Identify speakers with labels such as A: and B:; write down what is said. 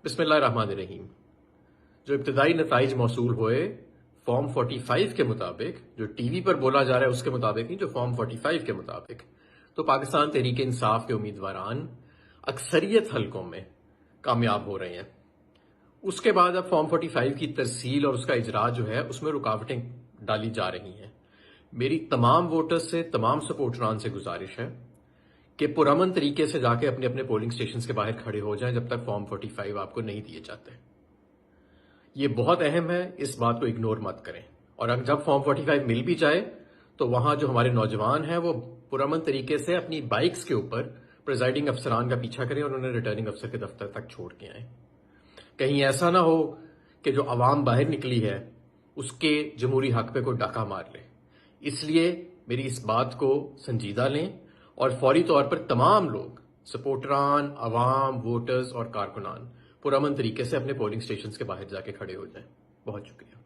A: بسم اللہ الرحمن الرحیم۔ جو ابتدائی نتائج موصول ہوئے فارم 45 کے مطابق، جو ٹی وی پر بولا جا رہا ہے اس کے مطابق نہیں، جو فارم 45 کے مطابق، تو پاکستان تحریک انصاف کے امیدواران اکثریت حلقوں میں کامیاب ہو رہے ہیں۔ اس کے بعد اب فارم 45 کی ترسیل اور اس کا اجرا جو ہے اس میں رکاوٹیں ڈالی جا رہی ہیں۔ میری تمام ووٹرز سے، تمام سپورٹران سے گزارش ہے کہ پرامن طریقے سے جا کے اپنے اپنے پولنگ سٹیشنز کے باہر کھڑے ہو جائیں جب تک فارم 45 آپ کو نہیں دیے جاتے۔ یہ بہت اہم ہے، اس بات کو اگنور مت کریں۔ اور اگر جب فارم 45 مل بھی جائے تو وہاں جو ہمارے نوجوان ہیں وہ پرامن طریقے سے اپنی بائکس کے اوپر پریزائڈنگ افسران کا پیچھا کریں اور انہیں ریٹرننگ افسر کے دفتر تک چھوڑ کے آئیں۔ کہیں ایسا نہ ہو کہ جو عوام باہر نکلی ہے اس کے جمہوری حق پہ کوئی ڈاکہ مار لے۔ اس لیے میری اس بات کو سنجیدہ لیں اور فوری طور پر تمام لوگ، سپورٹران، عوام، ووٹرز اور کارکنان پرامن طریقے سے اپنے پولنگ سٹیشنز کے باہر جا کے کھڑے ہو جائیں۔ بہت شکریہ۔